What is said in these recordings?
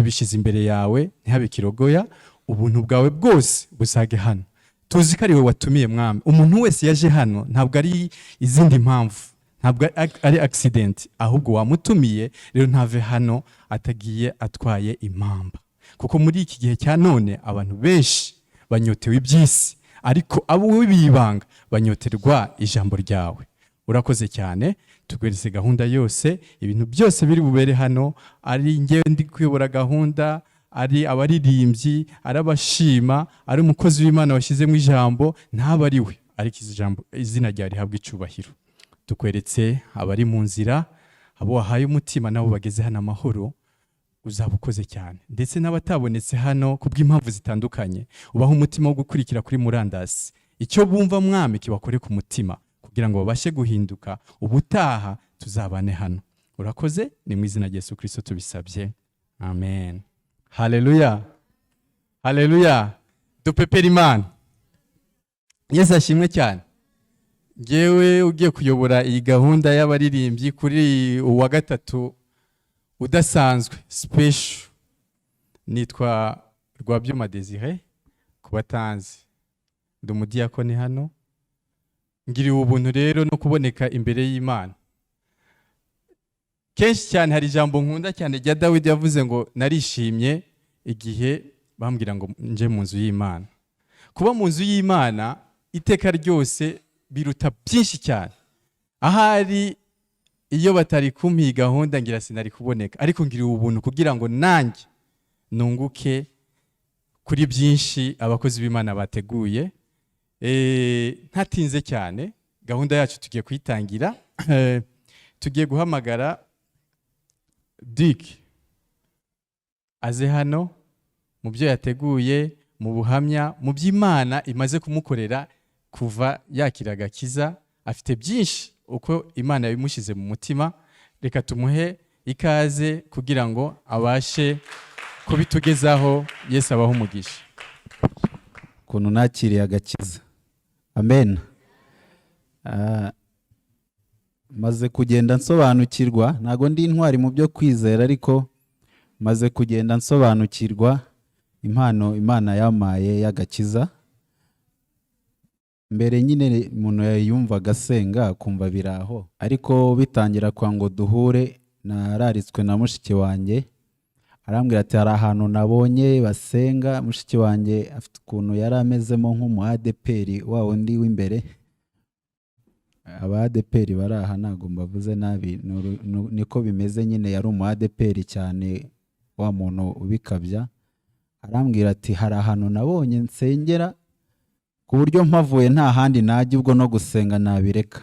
tubishize imbere yawe ntihabe kirogoya, ubuntu bwawe bwose busage hano. Tuzi ko ari wowe watumiye mwami. Umuntu wese yaje hano ntabwo ari izindi mpamvu, ntabwo ari accident, ahubwo wamutumiye. Rero ntave hano atagiye atwaye impamba, kuko muri iki gihe cya none abantu benshi banyotewe iby'isi, ariko abo wibibanga banyoterwa ijambo ryawe. Urakoze cyane, tugweretse gahunda yose, ibintu byose biri bubere hano, ari ngewe ndi kuyobora gahunda, ari abaririmbyi, ari abashima, ari umukozi w'Imana washyizemo ijambo, ntaba ari we, ariko izina ryawe rihabwa icubahiro. Tukweretse abari mu nzira, abo wahaye umutima nabo bageze hano amahoro, uzaba ukoze cyane. Ndetse n'abatabonetse hano kubw'impamvu zitandukanye, ubaho umutima wo gukurikira kuri murandasi. Icyo bumva mwami kibakore ku mutima, kugira ngo babashe guhinduka, ubutaha tuzabane hano. Urakoze, ni mu izina rya Yesu Kristo tubisabye, amen. Haleluya, haleluya. Dupepera Imana. Yesu ashimwe cyane. Ngewe ugiye kuyobora iyi gahunda y'abaririmbyi kuri uwa gatatu udasanzwe, special. Nitwa Rwabyuma Desire, kubatanzi. Ndi umudiyakoni hano. Ngiriwe ubuntu rero no kuboneka imbere y'Imana. Kenshi cyane hari ijambo nkunda cyane rya Dawidi yavuze ngo narishimye igihe bambwira ngo nje mu nzu y'Imana. Kuba mu nzu y'Imana iteka ryose biruta byinshi cyane. Ahari iyo batari kumpi gahunda ngira sinari kuboneka, ariko ngiriwe ubuntu kugira ngo nanjye nunguke kuri byinshi abakozi b'Imana bateguye. Ntatinze cyane, gahunda yacu tugiye kuyitangira. Tugiye guhamagara Dick aze hano mu byo yateguye, mu buhamya, mu by'Imana imaze kumukorera kuva yakira agakiza. Afite byinshi uko Imana yabimushyize mu mutima. Reka tumuhe ikaze kugira ngo abashe kubitugezaho. Yesu abaho umugisha. Ukuntu nakiriye agakiza, amen. Maze kugenda nsobanukirwa, ntago ndi intwari mu byo kwizera, ariko maze kugenda nsobanukirwa impano Imana yamaye y'agakiza. Mbere nyine umuntu yayumvaga asenga akumva biraho, ariko bitangira kwa ngo duhure, nararitswe na mushiki wanjye. Arambwira ati hari ahantu nabonye basenga. Mushiki wanjye afite ukuntu yari amezemo nk'umu ADPR wa wundi w'imbere. Aba ADPR bari aha ntago mbavuze nabi, niko bimeze nyine. Yari umu ADPR cyane, wa muntu ubikabya. Arambwira ati hari ahantu nabonye nsengera ku buryo mpavuye nta handi najya, ubwo no gusenga nabireka.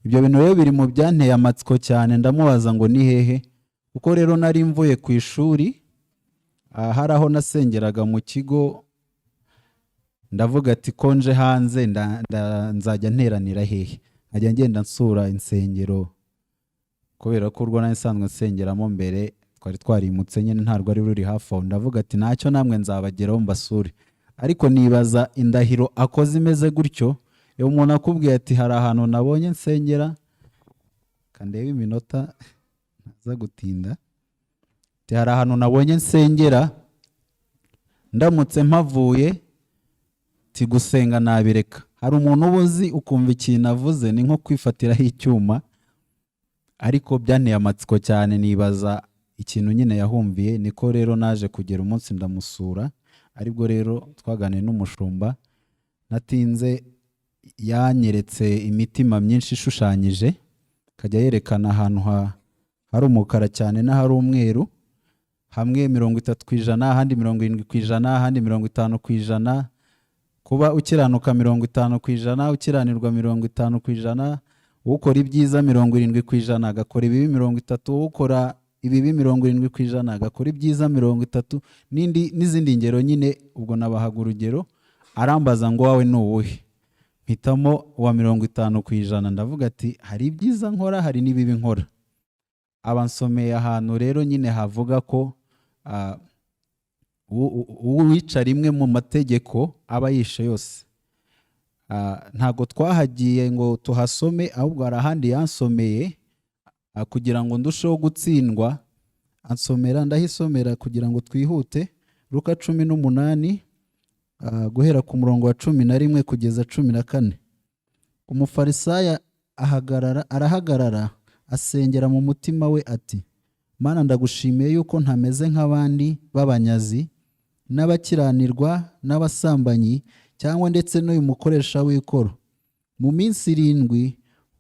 Ibyo bintu rero biri mu byanteye amatsiko cyane. Ndamubaza ngo ni hehe, kuko rero nari mvuye ku ishuri, hari aho nasengeraga mu kigo. Ndavuga ati konje hanze nzajya nteranira hehe, nkajya ngenda nsura insengero, kubera ko urwo nari nsanzwe nsengeramo mbere twari twarimutse nyine, ntarwo ari ruri hafi aho. Ndavuga ati ntacyo namwe nzabageraho mbasure. Ariko nibaza indahiro akoze imeze gutyo. Iyo umuntu akubwiye ati hari ahantu nabonye nsengera, kandeba iminota ntaza gutinda, ati hari ahantu nabonye nsengera, ndamutse mpavuye ti gusenga nabireka. Hari umuntu ubuzi ukumva ikintu avuze ni nko kwifatiraho icyuma, ariko byanteye amatsiko cyane. Nibaza ikintu nyine yahumviye. Niko rero naje kugera umunsi ndamusura, aribwo rero twaganiriye n'umushumba. Natinze yanyeretse imitima myinshi ishushanyije, kajya yerekana ahantu hari umukara cyane n'ahari umweru, hamwe 30%, ahandi 70%, ahandi 50%. Kuba ukiranuka 50%, ukiranirwa 50%, ukora ibyiza 70%, agakora ibibi 30%, ukora ibibi 70%, agakora ibyiza 30%, n'izindi ngero nyine. Ubwo nabahaga urugero. Arambaza ngo wawe ni uwuhe, mpitamo wa 50%. Ndavuga ati hari ibyiza nkora, hari n'ibibi nkora. Abansomeye ahantu rero nyine havuga ko uwica rimwe mu mategeko aba yishe yose. Ntago twahagiye ngo tuhasome, ahubwo hari ahandi yansomeye kugira ngo ndusheho gutsindwa. ansomera, ndahisomera kugira ngo twihute. Luka 18 guhera ku murongo wa 11 kugeza 14. Umufarisayo arahagarara asengera mu mutima we ati, Mana, ndagushimiye yuko ntameze nk'abandi b'abanyazi n'abakiranirwa n'abasambanyi cyangwa ndetse n'uyu mukoresha w'ikoro. Mu minsi 7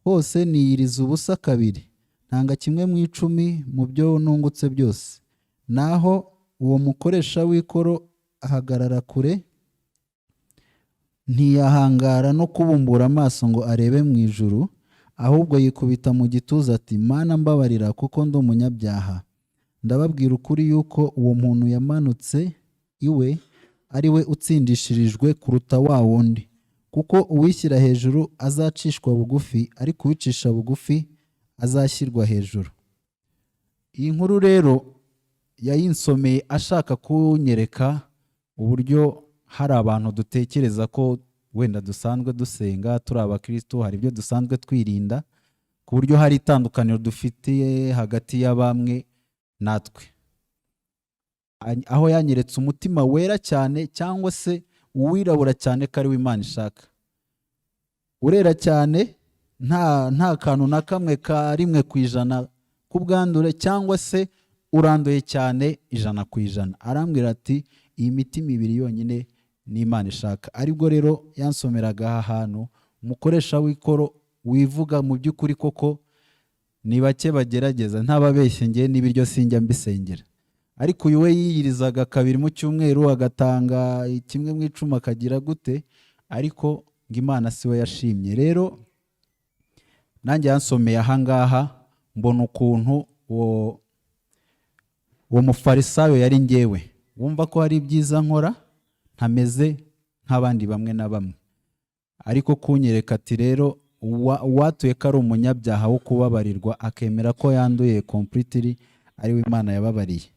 hose niyiriza ubusa 2, ntanga 1/10 mu byo nungutse byose. Naho uwo mukoresha w'ikoro ahagarara kure, ntiyahangara no kubumbura amaso ngo arebe mu ijuru, ahubwo yikubita mu gituza ati, Mana, mbabarira kuko ndi umunyabyaha. Ndababwira ukuri yuko uwo muntu yamanutse iwe ari we utsindishirijwe kuruta wa wundi, kuko uwishyira hejuru azacishwa bugufi, ariko uwicisha bugufi azashyirwa hejuru. Iyi nkuru rero yayinsomeye ashaka kunyereka uburyo hari abantu dutekereza ko wenda dusanzwe dusenga turi abakristo, hari ibyo dusanzwe twirinda, ku buryo hari itandukaniro dufitiye hagati ya bamwe natwe. Aho yanyeretse umutima wera cyane cyangwa se uwirabura cyane ko ari we Imana ishaka. Urera cyane, nta kantu na kamwe ka 1% k'ubwandure, cyangwa se uranduye cyane 100%. Arambwira ati iyi mitima 2 yonyine ni Imana ishaka. Aribwo rero yansomeraga aha hantu umukoresha w'ikoro wivuga mu by'ukuri koko ni bake bagerageza, ntababeshye ngiye n'ibiryo sinjya mbisengera. Ariko uyu we yiyirizaga 2 mu cyumweru, agatanga 1/10 akagira gute, ariko ngo Imana si we yashimye. Rero nanjye yansomeye aha ngaha mbona ukuntu uwo mufarisayo yari njyewe, wumva ko hari ibyiza nkora ntameze nk'abandi bamwe na bamwe, ariko kunyereka ati rero uwatuye ko ari umunyabyaha wo kubabarirwa akemera ko yanduye completely ari we Imana yababariye.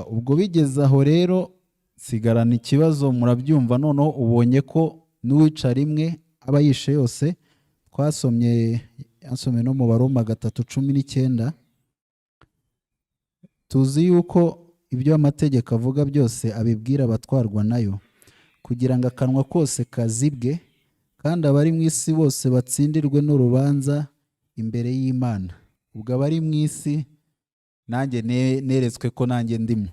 Ubwo bigeze aho rero sigarana ikibazo, murabyumva. Noneho ubonye ko n'uwica rimwe aba yishe yose. Yansomye no mu Aroma 3:19. Tuzi yuko ibyo amategeko avuga byose abibwira abatwarwa nayo, kugira ngo akanwa kose kazibwe, kandi abari mu isi bose batsindirwe n'urubanza imbere y'Imana. Ubwo abari mu isi nanjye neretswe ko nanjye ndimo.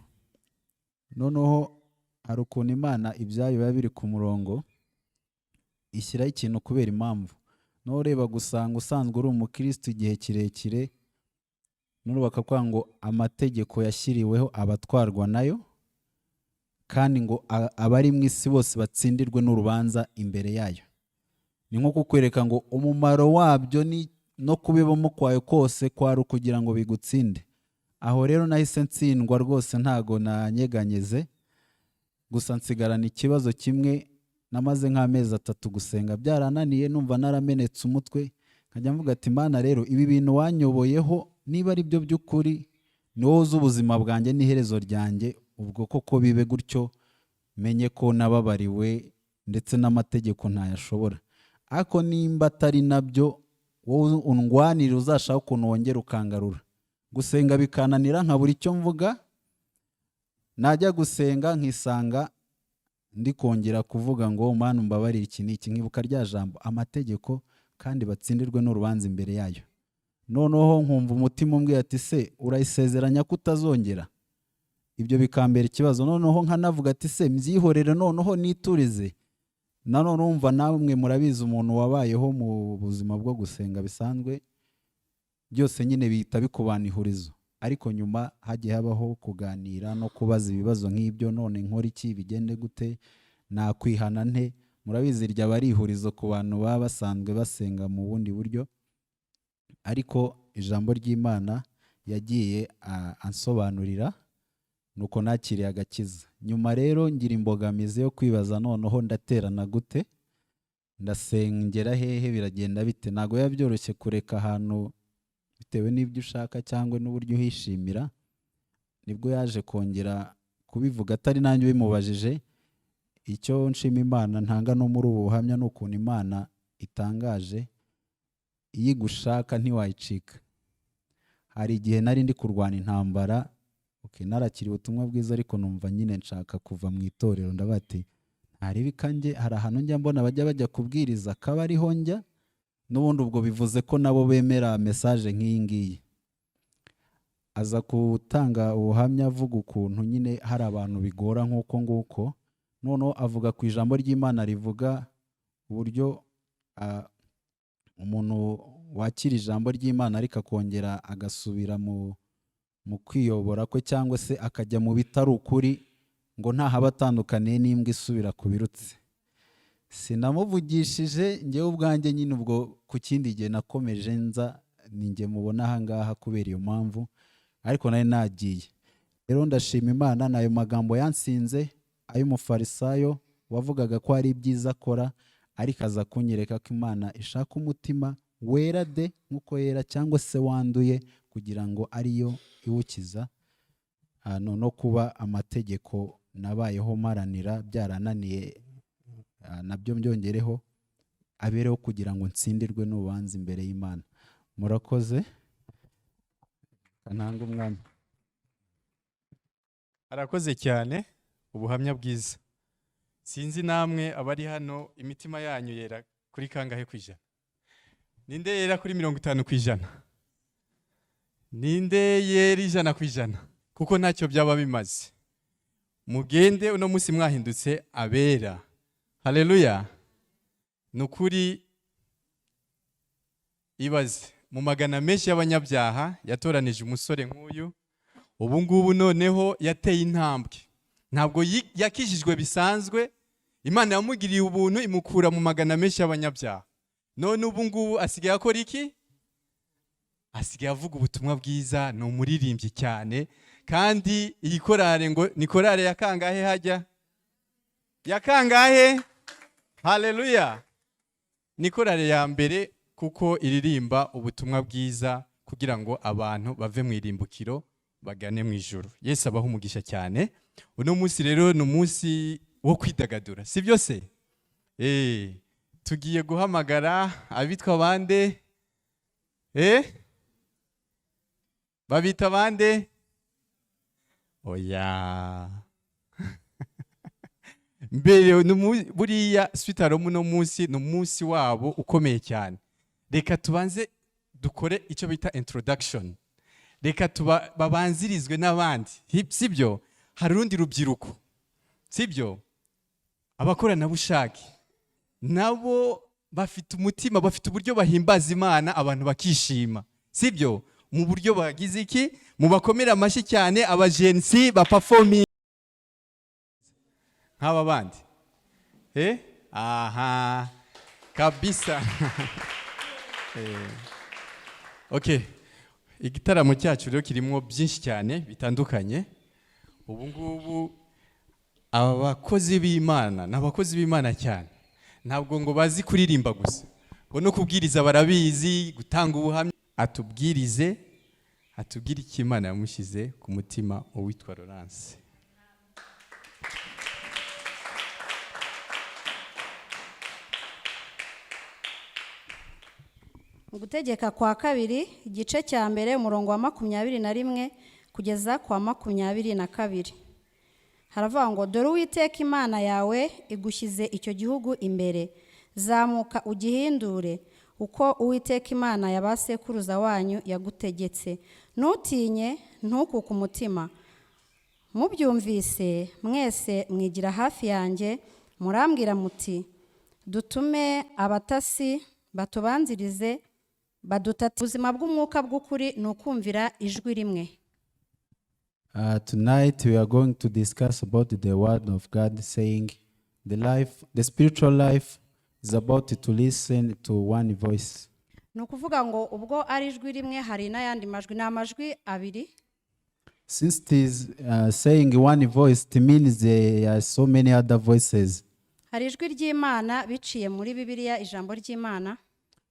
Noneho hari ukuntu Imana ibyayo biba biri ku murongo, ishyiraho ikintu kubera impamvu. Noreba gusanga usanzwe uri umukristo igihe kirekire, none bakavuga ngo amategeko yashyiriweho abatwarwa nayo, kandi ngo abari mu isi bose batsindirwe n'urubanza imbere yayo. Ni nko kukwereka ngo umumaro wabyo no kubibamo kwayo kose kwari ukugira ngo bigutsinde. Aho rero nahise ntsindwa rwose, ntago nanyeganyeze, gusa nsigarana ikibazo kimwe. Namaze nk'amezi 3 gusenga, byarananiye, numva naramenetse umutwe, nkajya mvuga ati, Mana rero ibi bintu wanyoboyeho niba ari byo by'ukuri, ni wowe uzi ubuzima bwanjye n'iherezo ryanjye, ubwo koko bibe gutyo, menye ko nababariwe ndetse n'amategeko ntayashobora. Ariko nimba atari nabyo, wowe undwanire, uzashaka ukuntu wongera ukangarura. Gusenga bikananira, nkabura icyo mvuga, najya gusenga nkisanga ndi kongera kuvuga ngo Mana umbabarire iki n'iki, nkibuka rya jambo amategeko, kandi batsindirwe n'urubanza imbere yayo. Noneho nkumva umutima umbwira ati, se urayisezeranya ko utazongera? Ibyo bikambera ikibazo. Noneho nkanavuga ati, se mbyihorere noneho niturize. Nanone umva namwe murabizi umuntu wabayeho mu buzima bwo gusenga bisanzwe, byose nyine bihita bikubana ihurizo. Ariko nyuma hagiye habaho kuganira no kubaza ibibazo nk'ibyo, none nkora iki, bigende gute, nakwihana nte? Murabizi ryaba ari ihurizo ku bantu baba basanzwe basenga mu bundi buryo. Ariko ijambo ry'Imana yagiye ansobanurira, nuko nakiriye agakiza. Nyuma rero ngira imbogamizi yo kwibaza, noneho ndaterana gute, ndasengera hehe, biragenda bite? Ntago yabyoroshye kureka ahantu bitewe n'ibyo ushaka cyangwa n'uburyo uhishimira. Nibwo yaje kongera kubivuga, atari nanjye bimubajije. Icyo nshima Imana ntanga no muri ubu buhamya ni ukuntu Imana itangaje, iyo igushaka ntiwayicika. hari igihe nari ndi kurwana intambara, narakiriye ubutumwa bwiza ariko numva nyine nshaka kuva mu itorero, ndabati ntaribika njye, hari ahantu njya mbona bajya kubwiriza akaba ariho njya, n'ubundi ubwo bivuze ko nabo bemera mesaje nk'iyi ngiyi. Aza gutanga ubuhamya avuga ukuntu nyine hari abantu bigora nk'uko nguko, noneho avuga ku ijambo ry'Imana rivuga uburyo umuntu wakira ijambo ry'Imana ariko akongera agasubira mu kwiyobora kwe, cyangwa se akajya mu bitari ukuri, ngo ntahaba atandukaniye n'imbwa isubira ku birutsi. Sinamuvugishije njyewe ubwanjye nyine, ubwo ku kindi gihe nakomeje nza, ni njye mubona aha ngaha kubera iyo mpamvu, ariko nari nagiye. Rero ndashima Imana, n'ayo magambo yansinze ay'umufarisayo wavugaga ko ari ibyiza akora, ariko aza kunyereka ko Imana ishaka umutima wera de nk'uko yera, cyangwa se wanduye, kugira ngo ariyo iwukiza. No kuba amategeko nabayeho maranira byarananiye, nabyo mbyongereho, abereho kugira ngo nsindirwe n'ubanza imbere y'Imana. Murakoze. Kananga umwami. Arakoze cyane, ubuhamya bwiza. Sinzi namwe abari hano imitima yanyu yera kuri kangahe kwijana? Ninde yera kuri 50 kwijana? Ninde yera 100 kwijana? Kuko ntacyo byaba bimaze. Mugende uno munsi mwahindutse abera. Haleluya. Nukuri ibaze mu magana menshi y'abanyabyaha yatoranije umusore nk'uyu, ubu ngubu noneho yateye intambwe. Ntabwo yakishijwe bisanzwe, Imana yamugiriye ubuntu imukura mu magana menshi y'abanyabyaha. None ubu ngubu asigaye akora iki? Asigaye avuga ubutumwa bwiza, ni umuririmbyi cyane, kandi iyi korale ngo ni korale ya kangahe hajya? Ya kangahe? Haleluya. Ni korale ya mbere kuko iririmba ubutumwa bwiza kugira ngo abantu bave mu irimbukiro bagane mu ijuru. Yesu abaho umugisha cyane. Uno munsi rero ni umunsi wo kwidagadura, si byo se? Tugiye guhamagara abitwa bande? Babita bande? Oya. Mbere buriya Suite Aroma no munsi ni umunsi wabo ukomeye cyane. Reka tubanze dukore icyo bita introduction. Reka babanzirizwe n'abandi, sibyo? Hari urundi rubyiruko, sibyo? Abakoranabushake nabo bafite umutima, bafite uburyo bahimbaza Imana, abantu bakishima, sibyo? Mu buryo bagize iki? Mu bakomera amashyi cyane, abajensi baperforming nk'aba bandi. Aha kabisa. Okay, igitaramo cyacu rero kirimo byinshi cyane bitandukanye. Ubu ngubu abakozi b'Imana n'abakozi b'Imana cyane, ntabwo ngo bazi kuririmba gusa, ngo no kubwiriza barabizi, gutanga ubuhamya. Atubwire icyo Imana yamushyize ku mutima uwitwa Laurence. Gutegeka kwa kabiri igice cya mbere umurongo wa 21 kugeza kwa 22. Haravuga ngo dore Uwiteka Imana yawe igushyize icyo gihugu imbere, zamuka ugihindure uko Uwiteka Imana y'abasekuruza wanyu yagutegetse. Ntutinye, ntukuke umutima. Mubyumvise mwese mwigira hafi yanjye, murambwira muti dutume abatasi batubanzirize badutata. Ubuzima bw'umwuka bw'ukuri ni ukumvira ijwi rimwe. Tonight we are going to discuss about the word of God, saying the spiritual life is about to listen to one voice. Ni ukuvuga ngo ubwo ari ijwi rimwe hari n'ayandi majwi, n'amajwi abiri. Since it is saying one voice, it means there are so many other voices. Hari ijwi ry'Imana biciye muri Bibiliya, ijambo ry'Imana.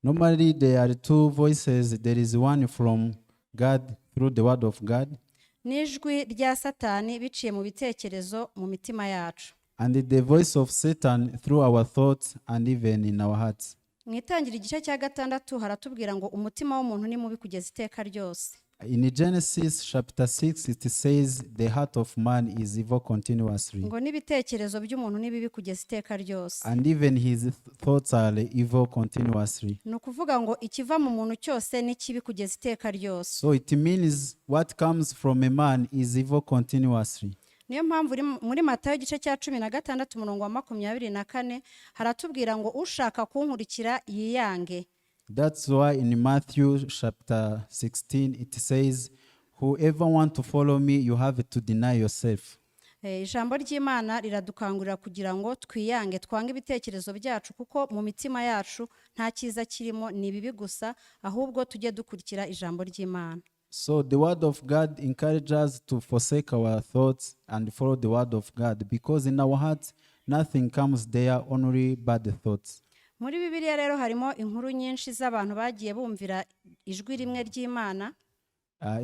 Normally there are two voices. There is one from God through the word of God. N'ijwi rya Satani biciye mu bitekerezo mu mitima yacu. And the voice of Satan through our thoughts and even in our hearts. Mu itangira igice cya 6 haratubwira ngo umutima w'umuntu ni mubi kugeza iteka ryose. In Genesis chapter 6, it says, the heart of man is evil continuously, ngo n'ibitekerezo by'umuntu ni bibi kugeza iteka ryose. and even his thoughts are evil continuously. Ni ukuvuga ngo ikiva mu muntu cyose ni kibi kugeza iteka ryose. So it means what comes from a man is evil continuously. Niyo mpamvu muri Matayo igice cya 16 umurongo wa 24 haratubwira ngo ushaka kunkurikira yiyange. That's why in Matthew chapter 16 it says, whoever want to follow me, you have to deny yourself. Ijambo ry'Imana riradukangurira kugira ngo twiyange, twange ibitekerezo byacu, kuko mu mitima yacu nta cyiza kirimo, ni bibi gusa, ahubwo tujye dukurikira ijambo ry'Imana. So the word of God encourages us to forsake our thoughts and follow the word of God, because in our hearts nothing comes there, only bad thoughts. Muri Bibiliya rero harimo inkuru nyinshi z'abantu bagiye bumvira ijwi rimwe ry'Imana.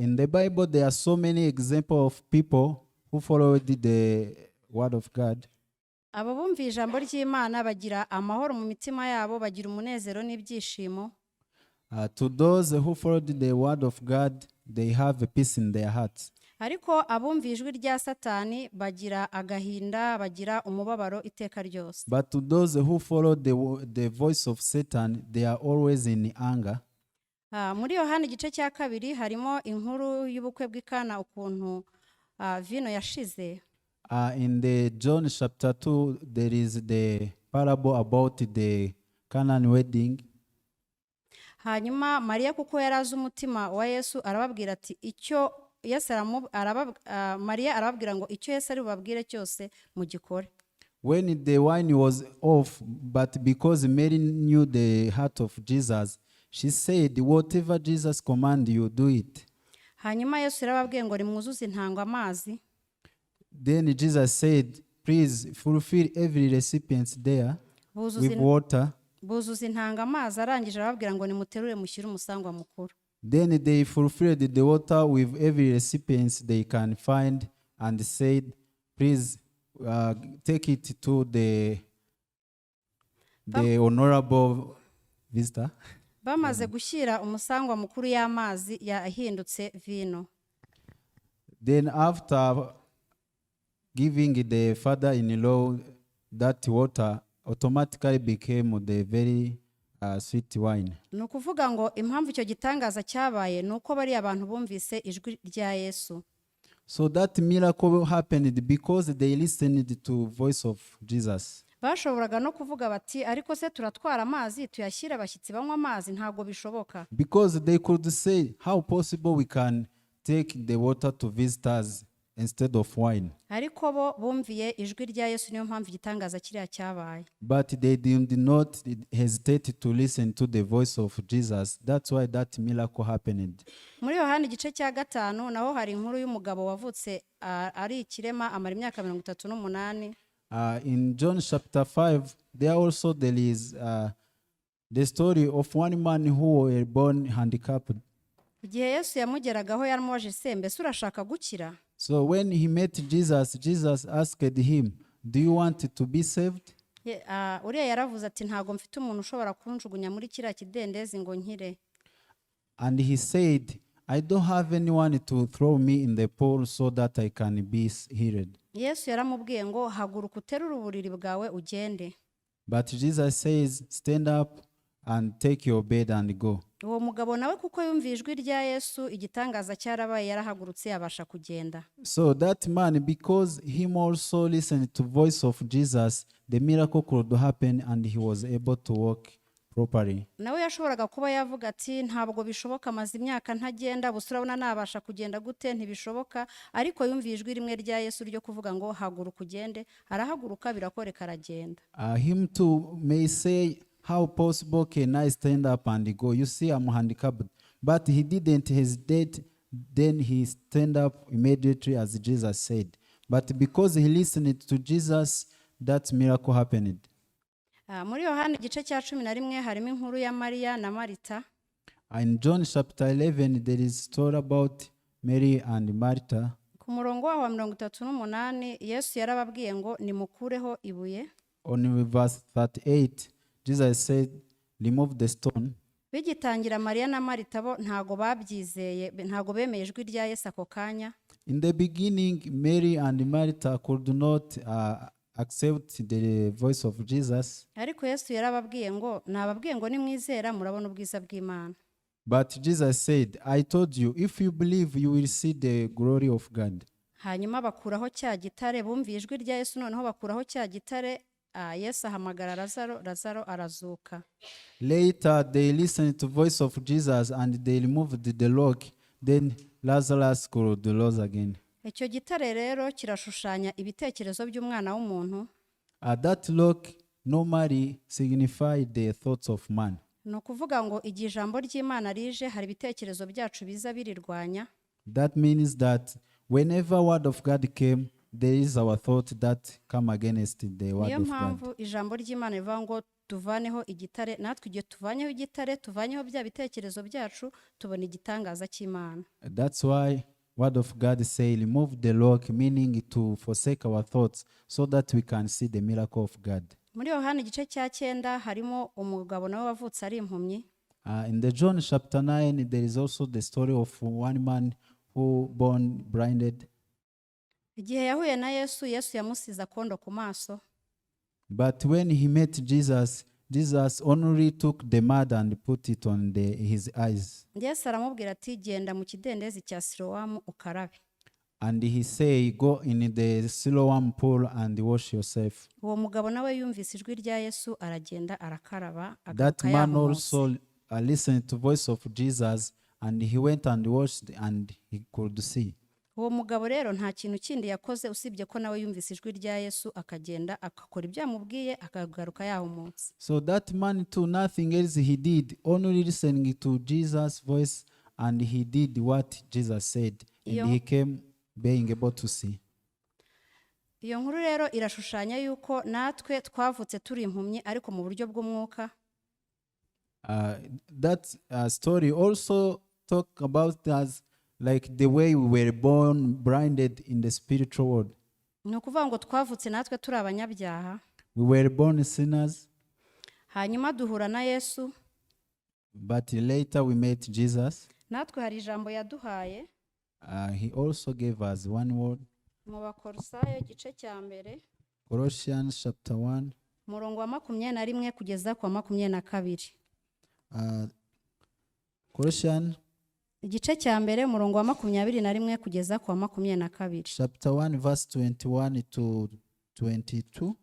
In the Bible there are so many examples of people who followed the word of God. Abo bumviye ijambo ry'Imana bagira amahoro mu mitima yabo, bagira umunezero n'ibyishimo. To those who followed the word of God, they have a peace in their hearts. Ariko abumviye ijwi rya Satani bagira agahinda, bagira umubabaro iteka ryose. But to those who follow the voice of Satan, they are always in anger. Muri Yohana igice cya 2 harimo inkuru y'ubukwe bw'Ikana, ukuntu vino yashize. In the John chapter 2, there is the parable about the Canaan wedding. Hanyuma Mariya kuko yarazi umutima wa Yesu arababwira ati icyo Mariya arababwira ngo icyo Yesu ari bubabwire cyose mugikore. When the wine was off, but because Mary knew the heart of Jesus, she said, whatever Jesus command you, do it. Hanyuma Yesu yarababwiye ngo nimwuzuze intangwa amazi. Then Jesus said, please fulfill every recipient there with water. Buzuza intanga amazi, arangije arababwira ngo nimuterure mushyire umusangwa mukuru. Then they fulfilled the water with every recipient they can find, and said, please take it to the honorable visitor. Bamaze gushyira umusangwa mukuru y'amazi yahindutse vino. Then after giving the father-in-law that water, automatically became the very sweet wine. Ni ukuvuga ngo impamvu icyo gitangaza cyabaye ni uko bari abantu bumvise ijwi rya Yesu. So that miracle happened because they listened to voice of Jesus. Bashoboraga no kuvuga bati ariko se turatwara amazi tuyashyira abashyitsi banywa amazi, ntago bishoboka. Because they could say, how possible we can take the water to visitors instead of wine. Ariko bo bumviye ijwi rya Yesu, niyo mpamvu igitangaza kiriya cyabaye. But they did not hesitate to listen to the voice of Jesus. That's why that miracle happened. Muri Yohana igice cya 5 naho hari inkuru y'umugabo wavutse ari ikirema amara imyaka 38. In John chapter 5, there is the story of one man who was born handicapped. Igihe Yesu yamugeragaho yaramubajije se mbese urashaka gukira? So when he met Jesus, Jesus asked him, do you want to be saved? Uriya yaravuze ati ntago mfite umuntu ushobora kunjugunya muri kiriya kidendezi ngo nkire. And he said, I don't have anyone to throw me in the pool so that I can be healed. Yesu yaramubwiye ngo haguruka uterure uburiri bwawe ugende. But Jesus says, stand up and take your bed and go. Uwo mugabo nawe kuko yumviye ijwi rya Yesu, igitangaza cyarabaye, yarahagurutse abasha kugenda. So that man, because him also listened to voice of Jesus, the miracle could happen and he was able to walk properly. Nawe yashoboraga kuba yavuga ati ntabwo bishoboka, maze imyaka ntagenda, busurabona nabasha kugenda gute, ntibishoboka. Ariko yumviye ijwi rimwe rya Yesu ryo kuvuga ngo haguruka ugende, arahaguruka birakoreka aragenda. Him too may say, how possible can I stand up and go? You see, I'm handicapped. But he didn't hesitate. Then he stand up immediately as Jesus said. But because he listened to Jesus, that miracle happened. Muri Yohana igice cya 11 harimo inkuru ya Mariya na Marita. In John chapter 11, there is story about Mary and Martha. Ku murongo wa 38 Yesu yarababwiye ngo nimukureho ibuye. On verse 38, Jesus said, remove the stone. bigitangira Mariya na Marita bo ntago babyizeye, ntago bemeye ijwi rya Yesu ako kanya. In the beginning, Mary and Martha could not accept the voice of Jesus. Ariko Yesu yarababwiye ngo, nababwiye ngo nimwizera murabona ubwiza bw'Imana. But Jesus said, I told you, if you believe, you will see the glory of God. Hanyuma bakuraho cya gitare, bumviye ijwi rya Yesu, noneho bakuraho cya gitare. Yesu ahamagara Lazaro, Lazaro arazuka. Later, they listened to the voice of Jesus and they removed the rock. Then Lazarus could rose again. Icyo gitare rero kirashushanya ibitekerezo by'umwana w'umuntu. That rock normally signified the thoughts of man. Ni ukuvuga ngo igihe ijambo ry'Imana rije hari ibitekerezo byacu biza birirwanya. That means that whenever word of God came, there is our thought that come against the word Niyo of mpamvu God. ijambo ry'Imana rivuga ngo tuvaneho igitare, natwe igihe tuvanyeho igitare, tuvanyeho bya bitekerezo byacu, tubona igitangaza cy'Imana. That's why word of God say remove the rock, meaning to forsake our thoughts so that we can see the miracle of God. Muri Yohana igice cya 9 harimo umugabo nawe wavutse ari impumyi. In the John chapter 9, there is also the story of one man who born blinded. Igihe yahuye na Yesu, Yesu yamusize akondo ku maso. But when he met Jesus, Jesus only took the mud and put it on his eyes. Yesu aramubwira ati genda mu kidendezi cya Silowamu ukarabe. And he say, go in the Siloam pool and wash yourself. Uwo mugabo nawe yumvise ijwi rya Yesu aragenda arakaraba. That man also listened to the voice of Jesus and he went and washed and he could see. Uwo mugabo rero nta kintu kindi yakoze usibye ko nawe yumvise ijwi rya Yesu akagenda akakora ibyo yamubwiye akagaruka yahumutse. So that man too, nothing else he did, only listening to Jesus' voice, and he did what Jesus said, and he came being able to see. Iyo nkuru rero irashushanya yuko natwe twavutse turi impumyi ariko mu buryo bw'umwuka. That story also talk about us like the way we were born blinded in the spiritual world. Ni ukuvuga ngo twavutse natwe turi abanyabyaha. We were born sinners. Hanyuma duhura na Yesu. But later we met Jesus. Natwe hari ijambo yaduhaye. He also gave us one word. Mu Bakolosayo igice cya mbere. Colossians chapter 1. Murongo wa 21 kugeza kwa 22. Colossians igice cya mbere murongo wa 21 kugeza kwa 22. Chapter 1 verse 21 to 22.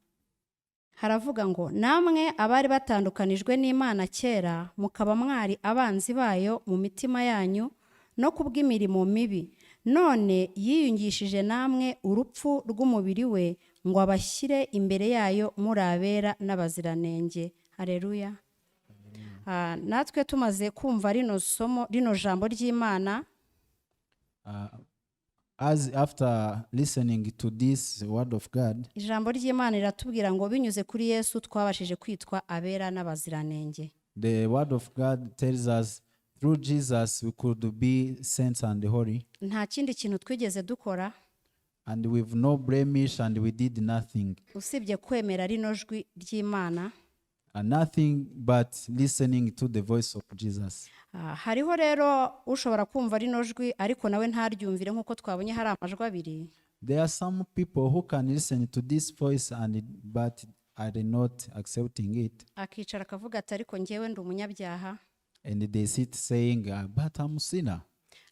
Haravuga ngo namwe abari batandukanijwe n'Imana kera mukaba mwari abanzi bayo mu mitima yanyu no kubw'imirimo mibi, none yiyungishije namwe urupfu rw'umubiri we ngo abashyire imbere yayo muri abera n'abaziranenge. Haleluya. Natwe tumaze kumva rino jambo ry'Imana, as after listening to this word of God, ijambo ry'Imana riratubwira ngo binyuze kuri Yesu twabashije kwitwa abera n'abaziranenge. The word of God tells us through Jesus we could be saints and holy. Nta kindi kintu twigeze dukora, and with no blemish, and we did nothing. Usibye kwemera rino jwi ry'Imana. Nothing but listening to the voice of Jesus. Hariho rero ushobora kumva rino jwi ariko nawe ntaryumvire nkuko twabonye hari amajwi abiri. There are some people who can listen to this voice but are not accepting it. Akicara akavuga ati ariko njyewe ndi umunyabyaha. And they sit saying, but I'm a sinner.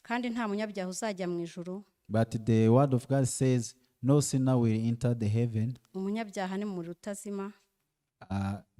Kandi nta munyabyaha uzajya mu ijuru. But the word of God says, no sinner will enter the heaven. Umunyabyaha ni mu muriro utazima.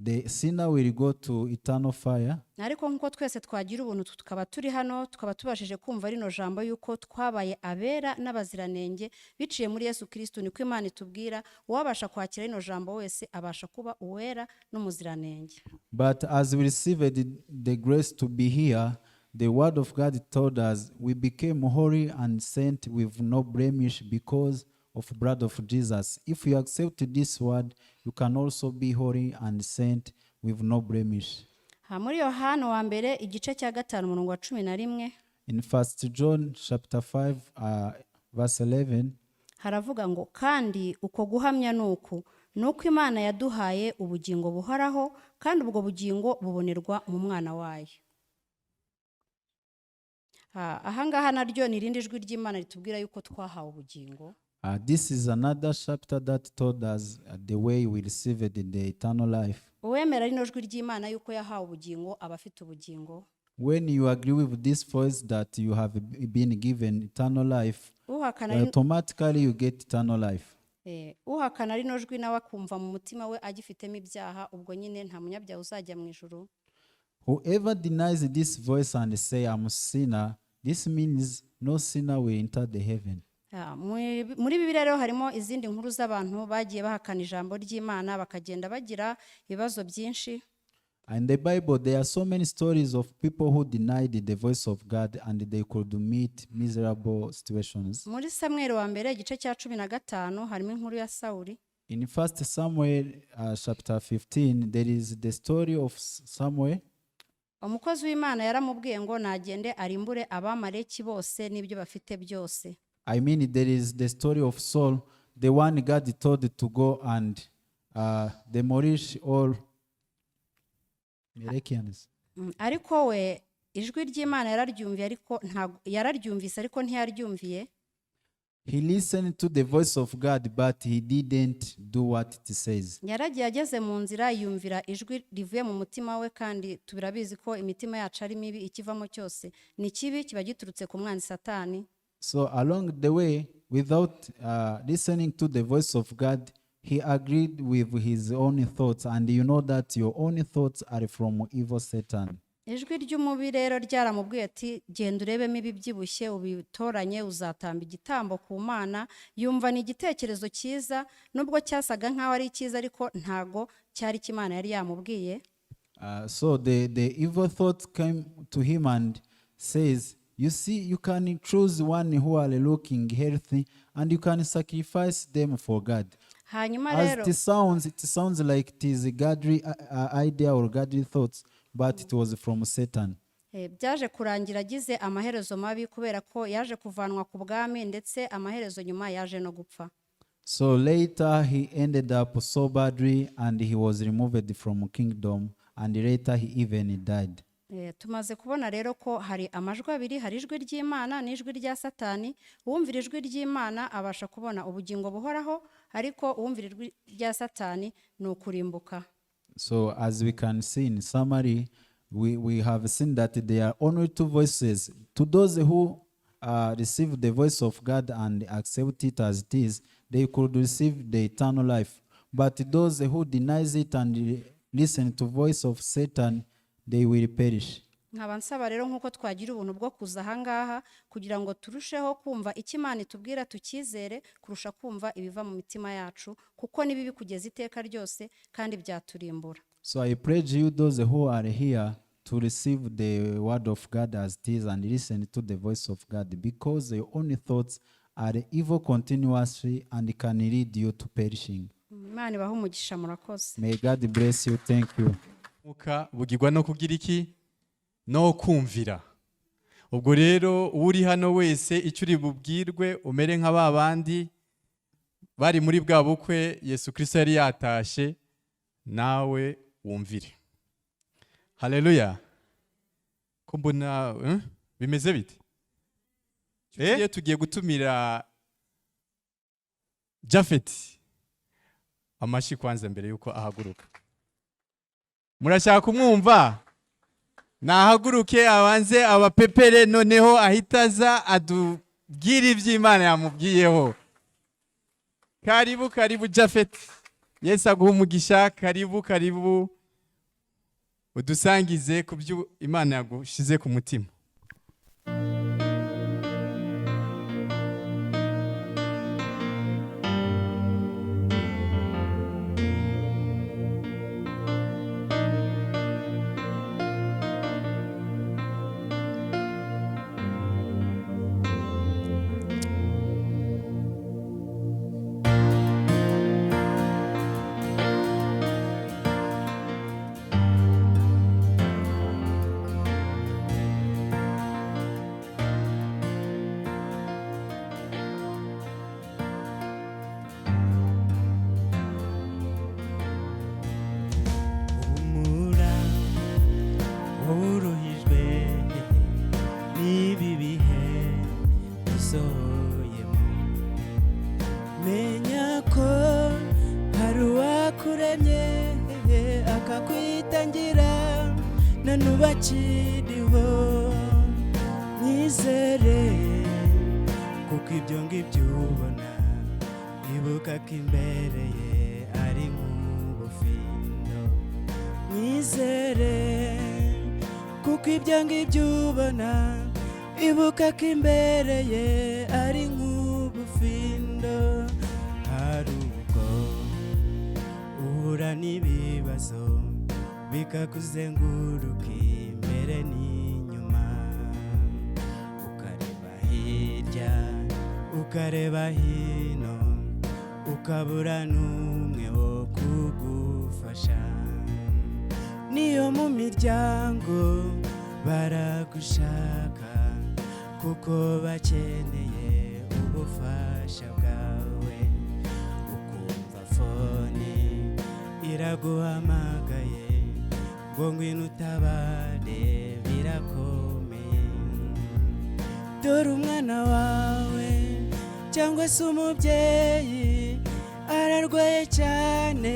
The sinner will go to eternal fire. Ariko nkuko twese twagira ubuntu tukaba turi hano tukaba tubashije kumva rino jambo yuko twabaye abera n'abaziranenge biciye muri Yesu Kristo, niko Imana itubwira uwabasha kwakira rino jambo wese abasha kuba uwera n'umuziranenge. But as we received the grace to be here, the word of God told us we became holy and saint with no blemish because of the blood of Jesus. If you accept this word, you can also be holy and saint with no blemish. Muri Yohana wa mbere igice cya 5 umurongo wa 11. In 1 John chapter 5 verse 11. Haravuga ngo kandi uko guhamya nuko Imana yaduhaye ubugingo buhoraho kandi ubwo bugingo bubonerwa mu mwana wayo. ahangaha naryo ni irindi jwi ry'Imana ritubwira yuko twahawe ubugingo. This is another chapter that told us the way we received the eternal life. Uwemera rino jwi ry'Imana yuko yahawe ubugingo aba afite ubugingo. When you agree with this voice that you have been given eternal life, automatically you get eternal life. Uhakana rino jwi nawe akumva mu mutima we agifitemo ibyaha, ubwo nyine nta munyabyaha uzajya mu ijuru. Whoever denies this voice and say I'm a sinner, this means no sinner will enter the heaven. Muri Bibiliya rero harimo izindi nkuru z'abantu bagiye bahakana ijambo ry'Imana bakagenda bagira ibibazo byinshi. In the Bible there are so many stories of people who denied the voice of God and they could meet miserable situations. Muri Samweli wa mbere igice cya 15 harimo inkuru ya Sawuli. In 1 Samuel chapter 15 there is the story of Samuel. Umukozi w'Imana yaramubwiye ngo nagende arimbure abamaleki bose n'ibyo bafite byose. I mean, there is the story of Saul, the one God told to go and demolish all Amalekians. Ariko we ijwi ry'Imana yararyumvise ariko ntiyaryumviye. He listened to the voice of God, but he didn't do what it says. Yaragiye ageze mu nzira yumvira ijwi rivuye mu mutima we, kandi tubirabizi ko imitima yacu ari mibi, ikivamo cyose ni kibi, kiba giturutse ku mwanzi Satani. So along the way, without listening to the voice of God, he agreed with his own thoughts, and you know that your own thoughts are from evil Satan. Ijwi ry'umubi rero ryaramubwiye ati genda urebemo ibi byibushye ubitoranye uzatamba igitambo ku Mana. Yumva ni igitekerezo cyiza, nubwo cyasaga nkaho ari cyiza ariko ntago cyari cy'Imana yari yamubwiye. So the evil thought came to him and says, you see, you can choose one who are looking healthy and you can sacrifice them for God. As it sounds like it is a godly idea or godly thoughts, but it was from Satan. Byaje kurangira agize amaherezo mabi kubera ko yaje kuvanwa ku bwami ndetse amaherezo nyuma yaje no gupfa. So later he ended up so badly and he was removed from kingdom, and later he even died. Tumaze kubona rero ko hari amajwi abiri, hari ijwi ry'Imana n'ijwi rya Satani. Uwumvira ijwi ry'Imana abasha kubona ubugingo buhoraho, ariko uwumvira ijwi rya Satani ni ukurimbuka. So as we can see in summary, we have seen that there are only two voices. To those who receive the voice of God and accept it as it is, they could receive the eternal life. But those who denies it and listen to the voice of Satan, they will perish. Nkaba nsaba rero nkuko twagira ubuntu bwo kuza ahangaha kugira ngo turusheho kumva icyo Imana itubwira tukizere kurusha kumva ibiva mu mitima yacu, kuko nibibi kugeza iteka ryose kandi byaturimbura. So I pledge you, those who are here, to receive the word of God as it is and listen to the voice of God, because your own thoughts are evil continuously and can lead you to perishing. Imana ibahe umugisha, murakoze. May God bless you. Thank you. Muka bugirwa no kugira iki? No kumvira. Ubwo rero uri hano wese icyo uri bubwirwe umere nka babandi bari muri bwa bukwe Yesu Kristo yari yatashe, nawe wumvire. Haleluya. Kumbona bimeze bite? Tugiye gutumira Japhet. Amashi kwanza mbere yuko ahaguruka. Murashaka kumwumva? Nahaguruke abanze abapepere, noneho ahitaza adubwira iby'Imana yamubwiyeho. Karibu Japhet. Yesu aguha umugisha. Karibu udusangize ku byo Imana yagushize ku mutima. na n'ubakiriho mwizere kuko ibyo ngibyo ubona ibuka ko imbere ye ari nk'ubufindo mwizere kuko ibyo ngibyo ubona ibuka ko imbere ye ari nk'ubufindo hari ubwo uhura n'ibibazo bikakuzenguruka imbere n'inyuma ukareba hirya ukareba hino ukabura n'umwe wo kugufasha niyo mu miryango baragushaka kuko bakeneye ubufasha bwawe ukumva fone iraguhamagaye ngo ngwino utabare birakomeye dore umwana wawe cyangwa se umubyeyi ararwaye cyane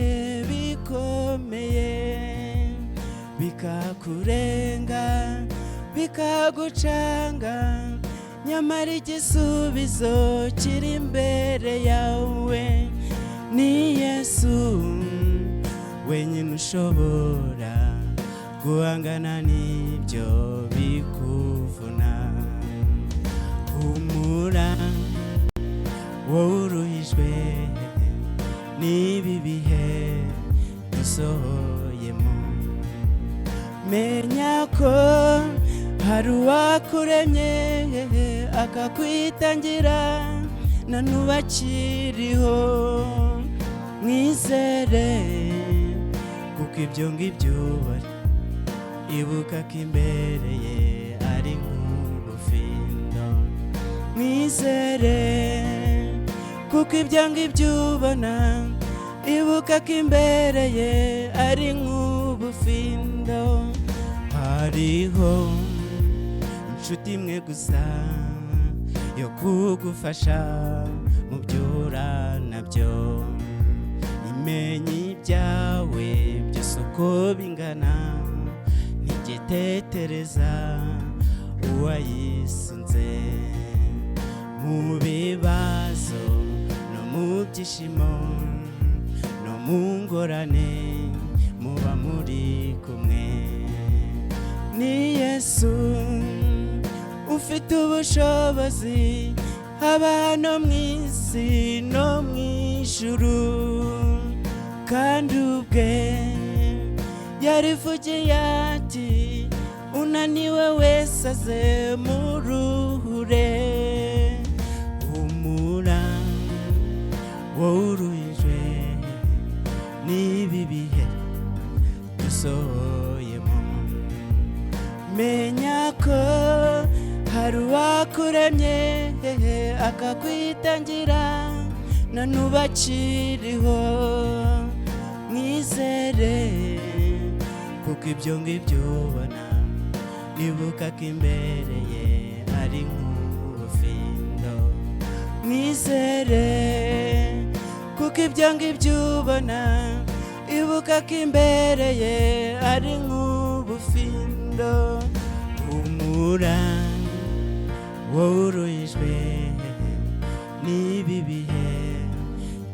bikomeye bikakurenga bikagucanga nyamara igisubizo kiri imbere yawe ni Yesu wenyine ushobora guhangana n'ibyo bikuvuna humura wowe uruhijwe n'ibi bihe dusohoyemo menya ko hari uwakuremye akakwitangira na n'ubakiriho mwizere kuko ibyo ngibyo ubona ibuka ko imbere ye ari nk'ubufindo mwizere kuko ibyo ngibyo ubona ibuka ko imbere ye ari nk'ubufindo hariho inshuti imwe gusa yo kugufasha mu byo uhura nabyo imenye ibyawe byose uko bingana ntigitetereza uwayisunze mu bibazo no mu byishimo no mu ngorane muba muri kumwe ni Yesu ufite ubushobozi haba hano mu isi no mu ijuru kandi ubwe yarivugiye ati unaniwe wese aze muruhure humura wowe uruhijwe n'ibi bihe dusohoyemo menya ko hari uwakuremye akakwitangira na n'ubakiriho mwizere kuko ibyo ngibyo ubona ibuka ko imbere ye ari nk'ubufindo mwizere kuko ibyo ngibyo ubona ibuka ko imbere ye ari nk'ubufindo humura wowe uruhijwe n'ibi bihe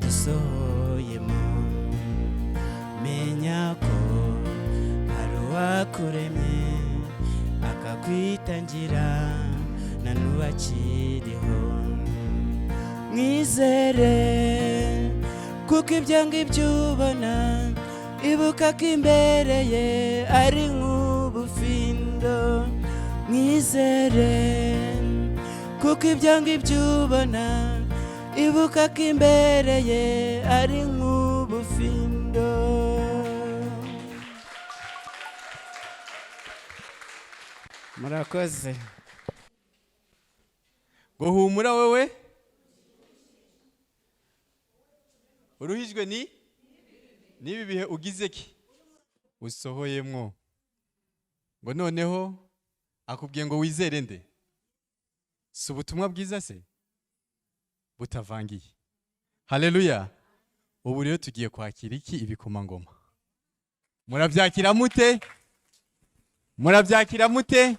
dusohoyemo menya ko hari uwakuremye akakwitangira na n'ubakiriho mwizere kuko ibyo ngibyo ubona ibuka ko imbere ye ari nk'ubufindo mwizere kuko ibyo ngibyo ubona ibuka ko imbere ye ari nk'ubufindo murakoze ngo humura wewe uruhijwe n'ibi bihe ugize ki usohoyemwo ngo noneho akubwiye ngo wizere nde si ubutumwa bwiza se butavangiye haleluya ubu rero tugiye kwakira iki ibikomangoma murabyakira mute murabyakira mute?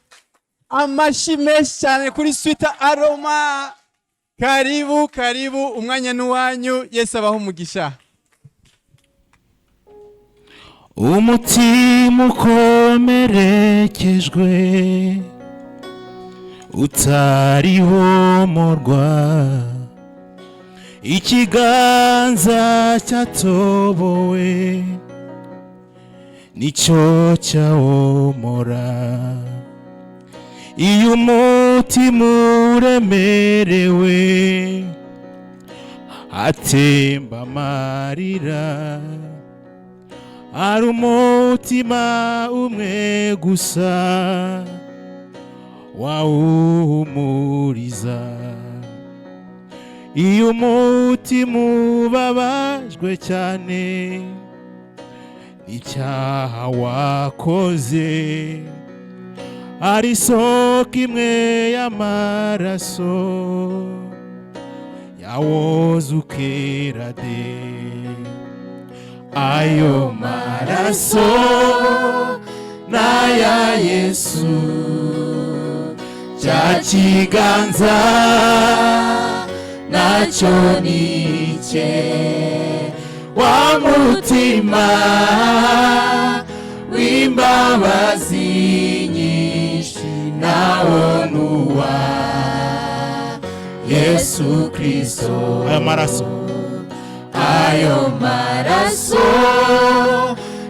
Amashi menshi cyane kuri Sweeter Aroma. Karibu karibu, umwanya n'uwanyu. Yesu abaho umugisha. Umutima ukomerekejwe utarihomorwa, ikiganza cyatobowe nicyo cyawomora. Iyo umutima uremerewe atemba amarira, ari umutima umwe gusa wawuhumuriza. Iyo umutima ubabajwe cyane n'icyaha wakoze, ari isoko imwe y'amaraso yawoza ukera de. Ayo maraso n'aya Yesu, cya kiganza nacyo ni cye, wa mutima w'imbabazi nyinshi nawo nuwa Yesu Kristo. Ayo maraso, ayo maraso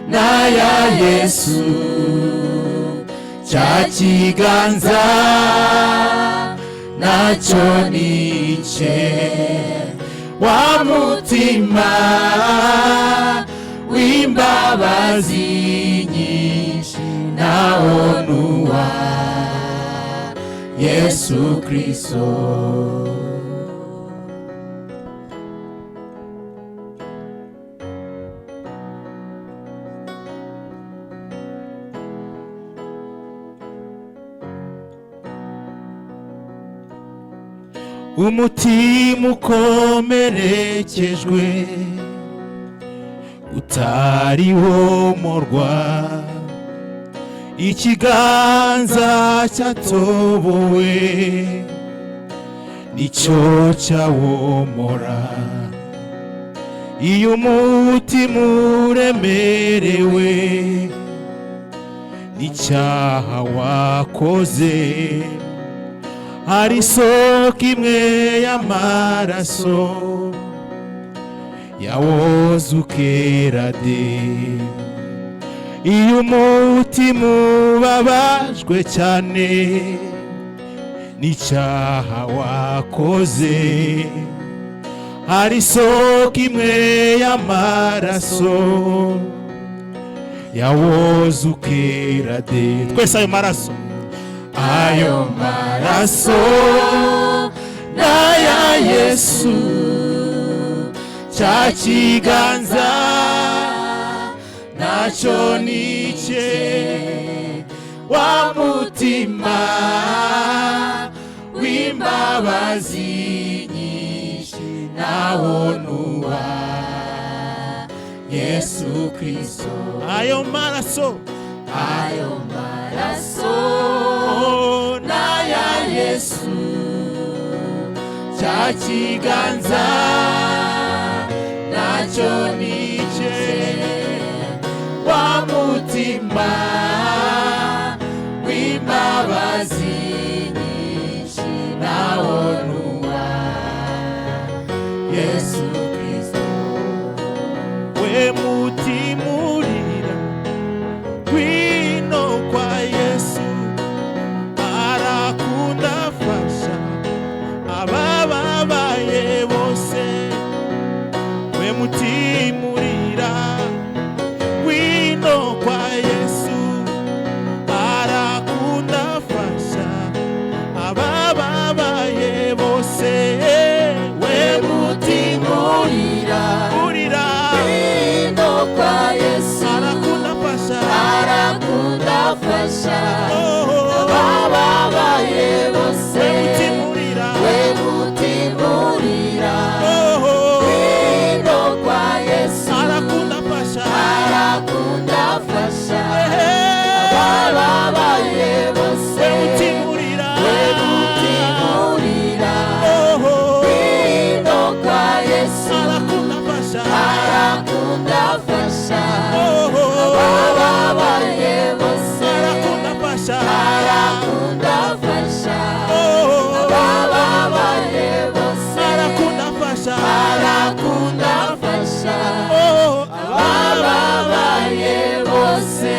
n'aya Yesu, cya kiganza nacyo ni cye, wa mutima w'imbabazi nyinshi nawo nuwa Yesu Kristo. Umutima ukomerekejwe utarihomorwa, ikiganza cyatobowe nicyo cyawomora. Iyo umutima uremerewe n'icyaha wakoze, hari isoko imwe y'amaraso yawoza ukera de. Iyo umutima ubabajwe cyane n'icyaha wakoze, hari isoko imwe y'amaraso yawoza ukera de. Twese ayo maraso, ayo maraso n'aya Yesu, cya kiganza nacyo ni cye, wa mutima w'imbabazi nyinshi nawo nuwa Yesu Kristo. Ayo maraso, ayo maraso n'aya Yesu, cya kiganza nacyo ni cye, wa mutima w'imbabazi nyinshi nawo nuwa Yesu Kristo. We mutima urira kwino kwa Yesu, arakunda fasha abababaye bose. We mutima urira kwino kwa Yesu, fasha, arakunda fasha, oh, abababaye bose, arakunda fasha, arakunda fasha, oh, abababaye bose.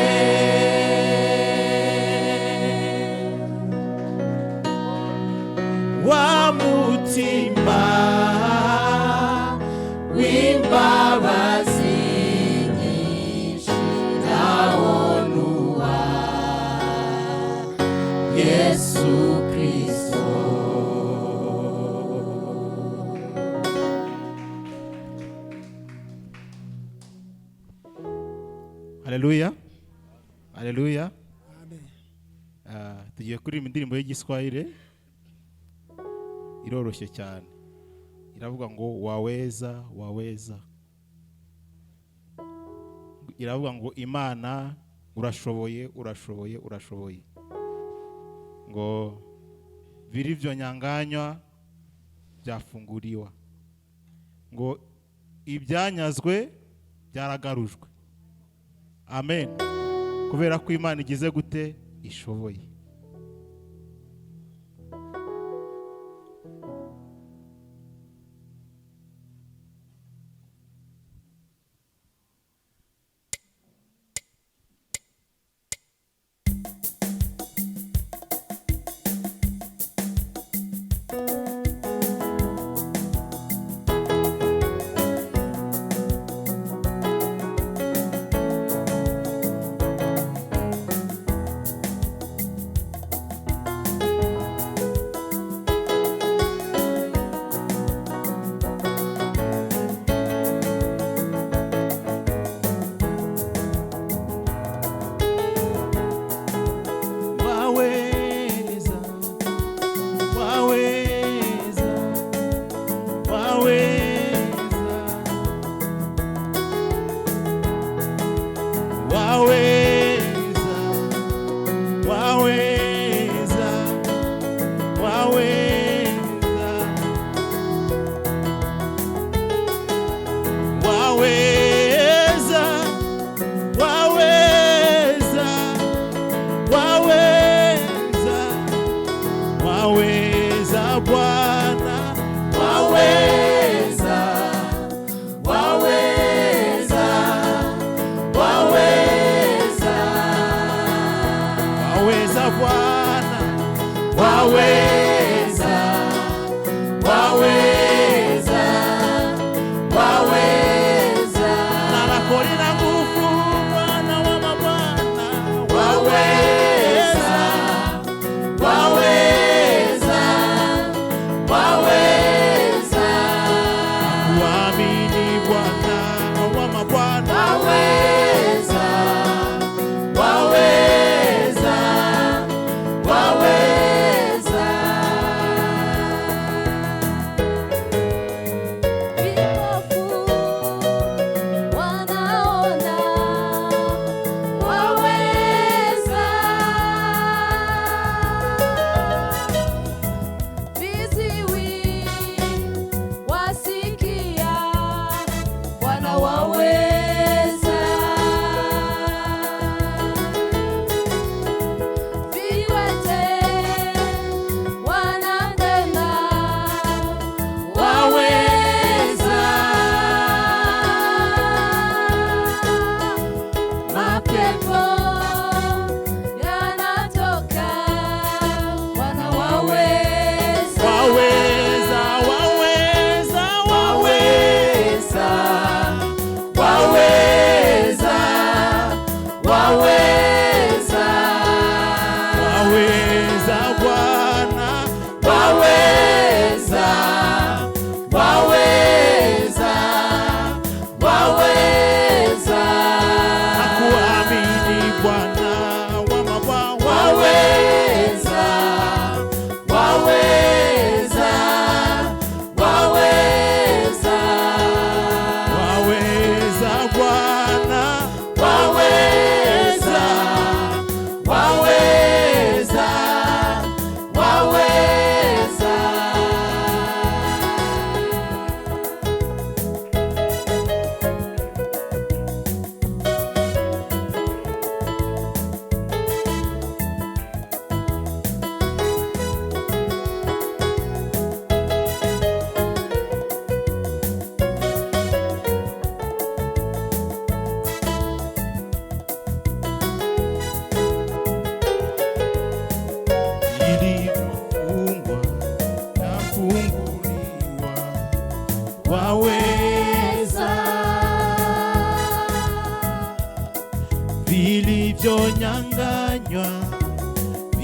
wa mutima w'imbabazi nyinshi ndabona uwa Yesu Kristo. Haleluya, haleluya. Tugiye kuririmba indirimbo y'igiswahili iroroshye cyane, iravuga ngo waweza waweza, iravuga ngo Imana urashoboye urashoboye urashoboye, ngo vilivyonyanganywa byafunguliwa, ngo ibyanyazwe byaragarujwe. Amen. Kubera ko Imana igize gute ishoboye. Waweza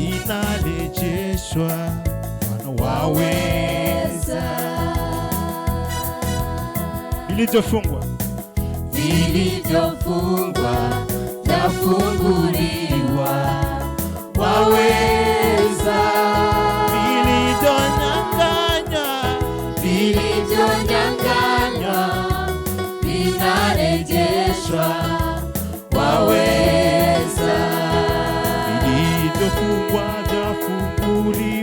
inarejeshwa, waweza. Vilivyofungwa vyafunguliwa, waweza. Vilivyonyang'anywa vinarejeshwa, waweza. Vilivyofungwa vyafunguliwa,